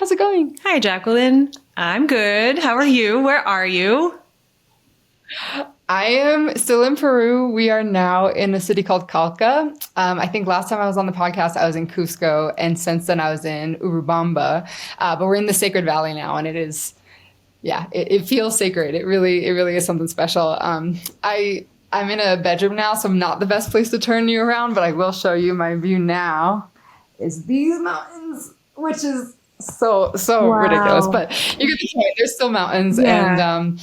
How's it going? Hi, Jacquelyn. I'm good. How are you? Where are you? I am still in Peru. We are now in a city called Calca. I think last time I was on the podcast, I was in Cusco, and since then I was in Urubamba. But we're in the Sacred Valley now, and it is, yeah, it feels sacred. It really is something special. I'm in a bedroom now, so I'm not the best place to turn you around, but I will show you my view now. Is these mountains, which is so Wow. ridiculous, but you get the point. There's still mountains and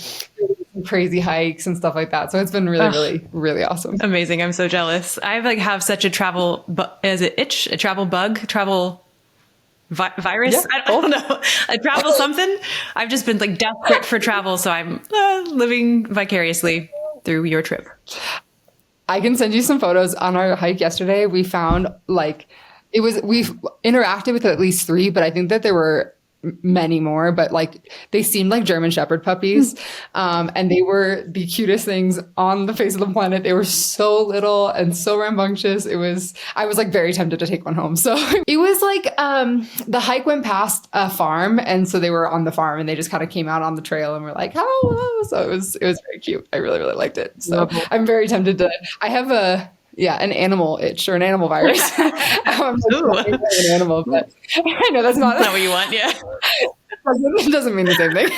crazy hikes and stuff like that. So it's been really awesome. Amazing. I'm so jealous. I have such a travel, is it itch? A travel bug? Travel virus? Yeah, I don't know. A travel something? I've just been desperate for travel. So I'm living vicariously through your trip. I can send you some photos. On our hike yesterday, we found we've interacted with at least 3, but I think that there were many more, but they seemed like German Shepherd puppies. And they were the cutest things on the face of the planet. They were so little and so rambunctious. I was very tempted to take one home. So it was the hike went past a farm. And so they were on the farm and they just kind of came out on the trail and were like, hello. So it was very cute. I really liked it. So I'm very tempted I have an animal itch or an animal virus. I'm an animal, but I know that's not what you want. Yeah. It doesn't mean the same thing.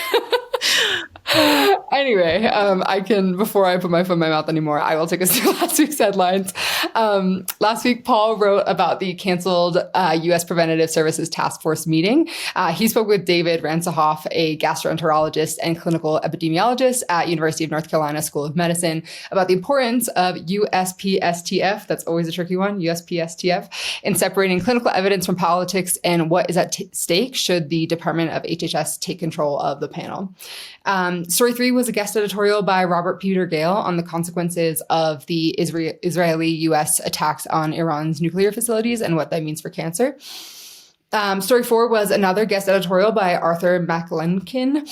Anyway, I can, before I put my foot in my mouth anymore, I will take us through last week's headlines. Last week, Paul wrote about the canceled U.S. Preventative Services Task Force meeting. He spoke with David Ransahoff, a gastroenterologist and clinical epidemiologist at University of North Carolina School of Medicine, about the importance of USPSTF, that's always a tricky one, USPSTF, in separating clinical evidence from politics and what is at stake should the Department of HHS take control of the panel. Story 3 was a guest editorial by Robert Peter Gale on the consequences of the Israeli-U.S. attacks on Iran's nuclear facilities and what that means for cancer. Story 4 was another guest editorial by Arthur McLenkin,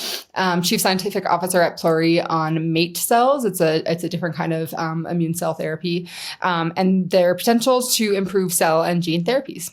Chief Scientific Officer at Pluri, on mate cells. It's a different kind of immune cell therapy, and their potentials to improve cell and gene therapies.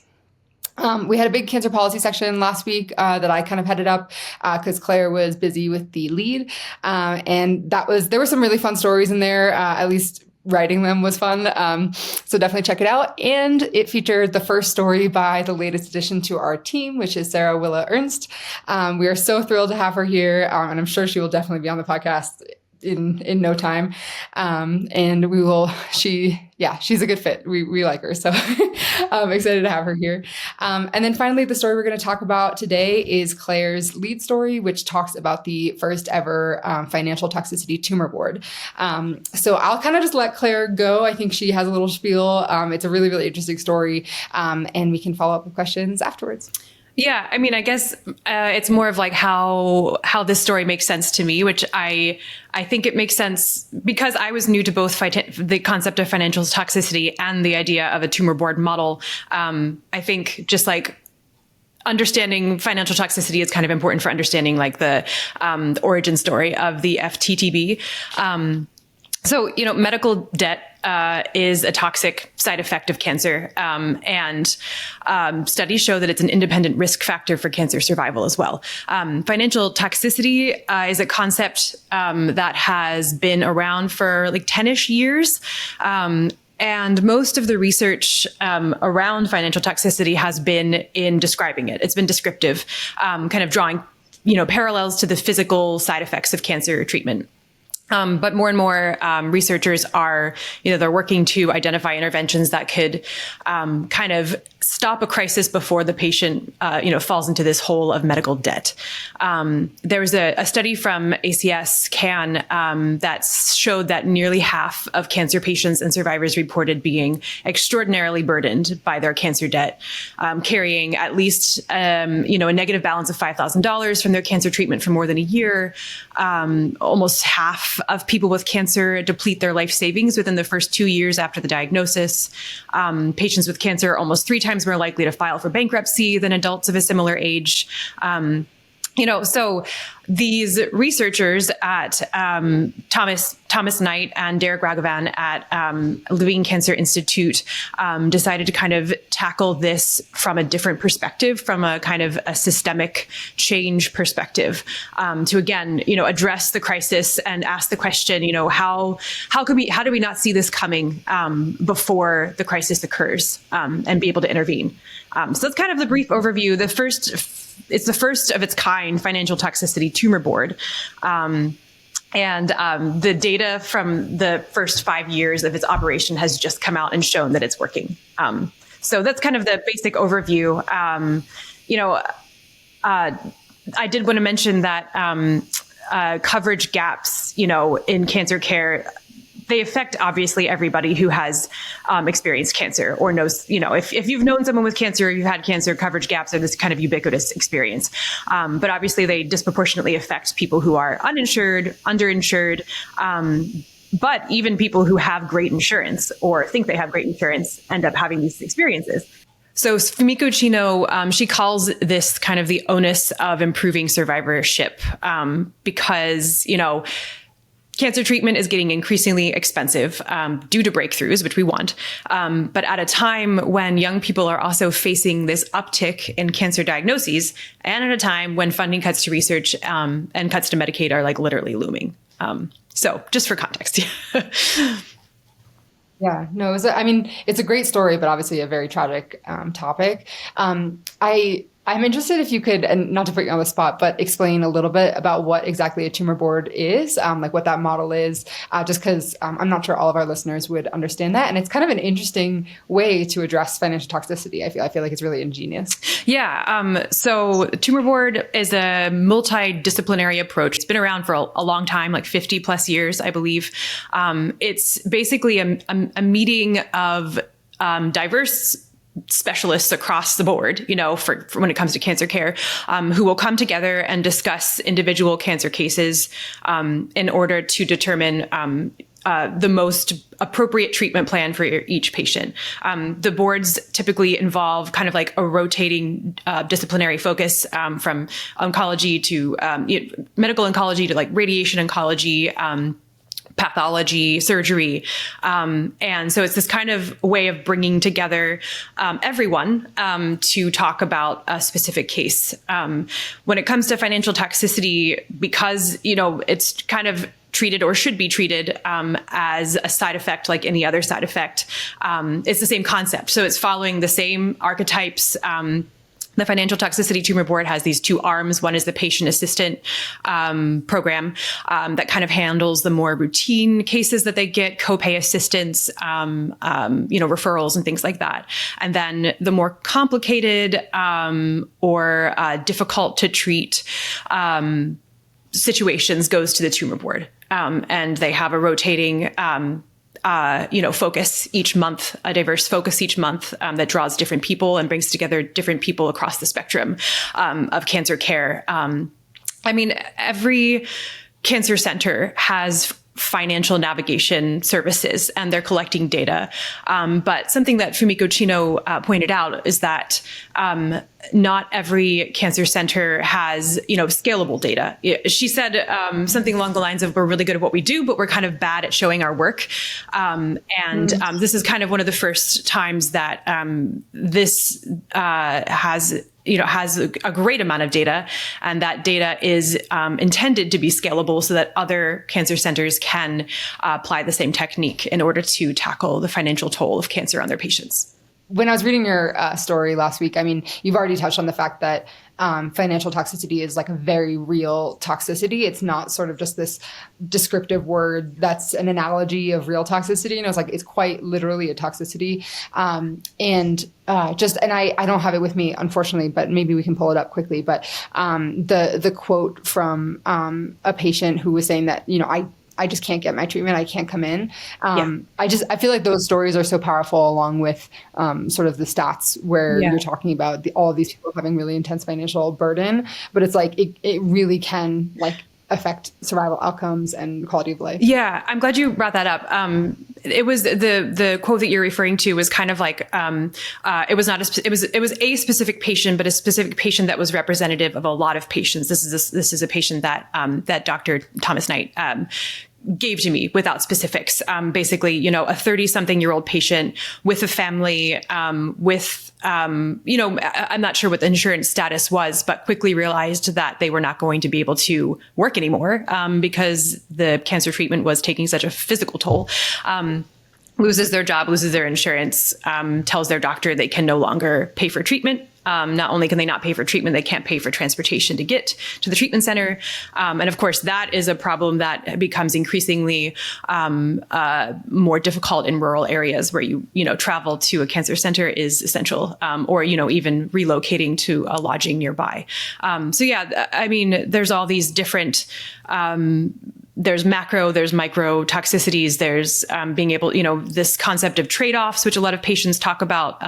We had a big cancer policy section last week that I kind of headed up because Claire was busy with the lead. And there were some really fun stories in there, at least writing them was fun. So definitely check it out. And it featured the first story by the latest addition to our team, which is Sarah Willa Ernst. We are so thrilled to have her here. And I'm sure she will definitely be on the podcast in no time. And she's a good fit. We like her. So I'm excited to have her here. And then finally, the story we're going to talk about today is Claire's lead story, which talks about the first ever financial toxicity tumor board. So I'll kind of just let Claire go. I think she has a little spiel. It's a really interesting story. And we can follow up with questions afterwards. Yeah, I mean, I guess it's more of how this story makes sense to me, which I think it makes sense because I was new to both the concept of financial toxicity and the idea of a tumor board model. I think just understanding financial toxicity is kind of important for understanding the origin story of the FTTB. So, medical debt is a toxic side effect of cancer. And studies show that it's an independent risk factor for cancer survival as well. Financial toxicity is a concept that has been around for 10-ish years. And most of the research around financial toxicity has been in describing it. It's been descriptive, kind of drawing, parallels to the physical side effects of cancer treatment. But more and more researchers are, they're working to identify interventions that could kind of stop a crisis before the patient, falls into this hole of medical debt. There was a study from ACS CAN that showed that nearly half of cancer patients and survivors reported being extraordinarily burdened by their cancer debt, carrying at least, a negative balance of $5,000 from their cancer treatment for more than a year. Almost half of people with cancer deplete their life savings within the first 2 years after the diagnosis. Patients with cancer are almost 3 times more likely to file for bankruptcy than adults of a similar age. So these researchers at Thomas Knight and Derek Raghavan at Levine Cancer Institute decided to kind of tackle this from a different perspective, from a kind of a systemic change perspective, to again, address the crisis and ask the question, how do we not see this coming before the crisis occurs, and be able to intervene? So that's kind of the brief overview. It's the first of its kind financial toxicity tumor board. And the data from the first 5 years of its operation has just come out and shown that it's working. So that's kind of the basic overview. I did want to mention that coverage gaps, in cancer care, they affect obviously everybody who has experienced cancer or knows, if you've known someone with cancer or you've had cancer, coverage gaps are this kind of ubiquitous experience. But obviously they disproportionately affect people who are uninsured, underinsured, but even people who have great insurance or think they have great insurance end up having these experiences. So Fumiko Chino, she calls this kind of the onus of improving survivorship, because, cancer treatment is getting increasingly expensive due to breakthroughs, which we want. But at a time when young people are also facing this uptick in cancer diagnoses, and at a time when funding cuts to research and cuts to Medicaid are like literally looming. So just for context. Yeah, no, it's a great story, but obviously a very tragic topic. I'm interested if you could, and not to put you on the spot, but explain a little bit about what exactly a tumor board is, like what that model is, just because I'm not sure all of our listeners would understand that. And it's kind of an interesting way to address financial toxicity. I feel like it's really ingenious. Yeah. So tumor board is a multidisciplinary approach. It's been around for a long time, like 50 plus years, I believe. It's basically a meeting of diverse specialists across the board, for when it comes to cancer care, who will come together and discuss individual cancer cases in order to determine the most appropriate treatment plan for each patient. The boards typically involve kind of like a rotating disciplinary focus from oncology to medical oncology to like radiation oncology, pathology, surgery. And so it's this kind of way of bringing together everyone to talk about a specific case. When it comes to financial toxicity, because, it's kind of treated or should be treated as a side effect like any other side effect, it's the same concept. So it's following the same archetypes. The Financial Toxicity Tumor Board has these two arms. One is the patient assistant program that kind of handles the more routine cases that they get, copay assistance, referrals and things like that. And then the more complicated or difficult to treat situations goes to the tumor board. And they have a rotating focus each month, a diverse focus each month that draws different people and brings together different people across the spectrum of cancer care. Every cancer center has financial navigation services and they're collecting data. But something that Fumiko Chino pointed out is that not every cancer center has, scalable data. She said something along the lines of, we're really good at what we do, but we're kind of bad at showing our work. This is kind of one of the first times that this has a great amount of data, and that data is intended to be scalable so that other cancer centers can apply the same technique in order to tackle the financial toll of cancer on their patients. When I was reading your story last week, you've already touched on the fact that financial toxicity is like a very real toxicity. It's not sort of just this descriptive word that's an analogy of real toxicity. It's quite literally a toxicity. I don't have it with me, unfortunately, but maybe we can pull it up quickly. But the quote from a patient who was saying that, I just can't get my treatment. I can't come in. I feel like those stories are so powerful, along with sort of the stats where you're talking about all of these people having really intense financial burden. But it's like it really can affect survival outcomes and quality of life? Yeah, I'm glad you brought that up. It was the quote that you're referring to was kind of like it was not it was a specific patient, but a specific patient that was representative of a lot of patients. This is a patient that that Dr. Thomas Knight gave to me without specifics. Basically, a 30-something-year-old patient with a family, with, I'm not sure what the insurance status was, but quickly realized that they were not going to be able to work anymore because the cancer treatment was taking such a physical toll. Loses their job, loses their insurance, tells their doctor they can no longer pay for treatment. Not only can they not pay for treatment, they can't pay for transportation to get to the treatment center. And of course, that is a problem that becomes increasingly more difficult in rural areas where travel to a cancer center is essential, or, even relocating to a lodging nearby. So yeah, I mean, there's all these different there's macro, there's micro toxicities, there's being able, this concept of trade-offs, which a lot of patients talk about.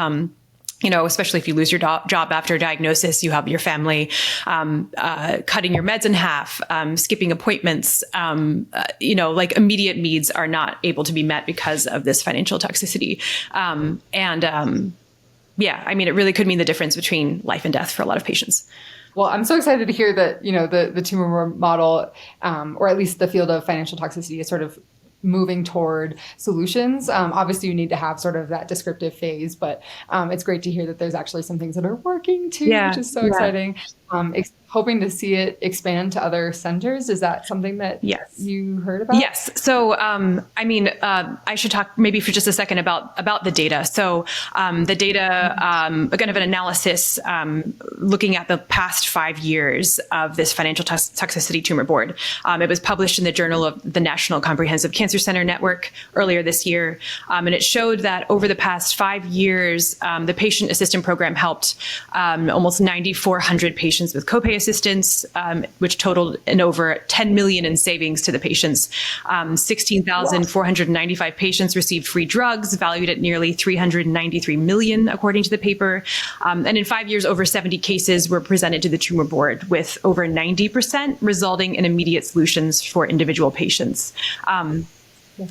Especially if you lose your job after diagnosis, you have your family cutting your meds in half, skipping appointments, like immediate needs are not able to be met because of this financial toxicity. Yeah, I mean, it really could mean the difference between life and death for a lot of patients. Well, I'm so excited to hear that, the tumor model, or at least the field of financial toxicity is sort of moving toward solutions. Obviously, you need to have sort of that descriptive phase, but it's great to hear that there's actually some things that are working too, which is so exciting. Hoping to see it expand to other centers. Is that something that you heard about? Yes. So, I should talk maybe for just a second about the data. So, the data, kind of an analysis, looking at the past 5 years of this financial toxicity tumor board. It was published in the Journal of the National Comprehensive Cancer Center Network earlier this year. And it showed that over the past 5 years, the patient assistance program helped almost 9,400 patients with copay assistance, which totaled in over 10 million in savings to the patients. 16,495 patients received free drugs valued at nearly 393 million, according to the paper. And in 5 years, over 70 cases were presented to the tumor board, with over 90% resulting in immediate solutions for individual patients.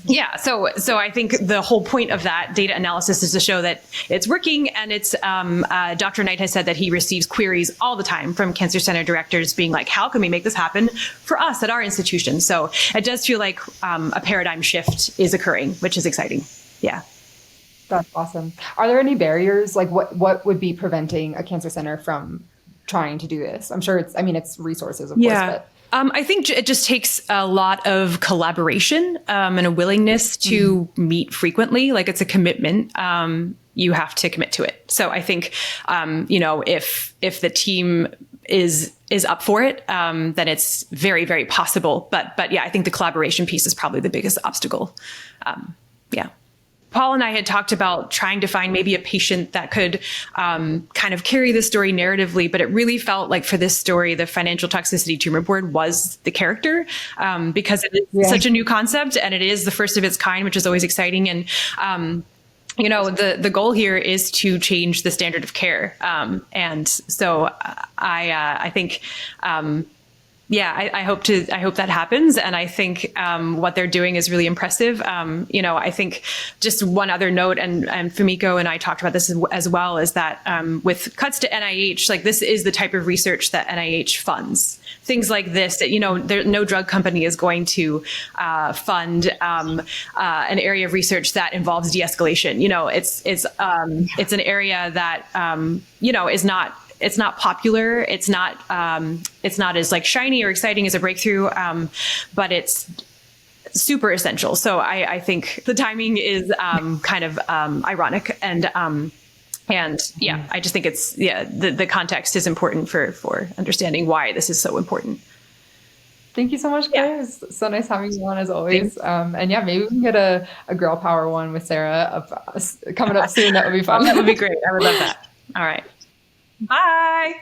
Yeah, so I think the whole point of that data analysis is to show that it's working, and it's Dr. Knight has said that he receives queries all the time from cancer center directors being like, how can we make this happen for us at our institution? So it does feel like a paradigm shift is occurring, which is exciting. Yeah. That's awesome. Are there any barriers? Like what would be preventing a cancer center from trying to do this? I'm sure it's resources, of course, but I think it just takes a lot of collaboration and a willingness to meet frequently. Like, it's a commitment. You have to commit to it. So I think, if the team is up for it, then it's very, very possible. But yeah, I think the collaboration piece is probably the biggest obstacle. Yeah. Paul and I had talked about trying to find maybe a patient that could kind of carry the story narratively, but it really felt like for this story, the financial toxicity tumor board was the character, because it is such a new concept, and it is the first of its kind, which is always exciting. And the goal here is to change the standard of care. And so I think, I hope that happens. And I think what they're doing is really impressive. I think just one other note, and Fumiko and I talked about this as well, is that with cuts to NIH, like, this is the type of research that NIH funds. Things like this, that, no drug company is going to fund an area of research that involves de-escalation. It's an area that, is not. It's not popular. It's not as like shiny or exciting as a breakthrough, but it's super essential. So I think the timing is kind of ironic, and yeah, I just think it's the context is important for understanding why this is so important. Thank you so much, Claire. Yeah. It's so nice having you on, as always. And yeah, maybe we can get a girl power one with Sarah coming up soon. That would be fun. That would be great. I would love that. All right. Bye.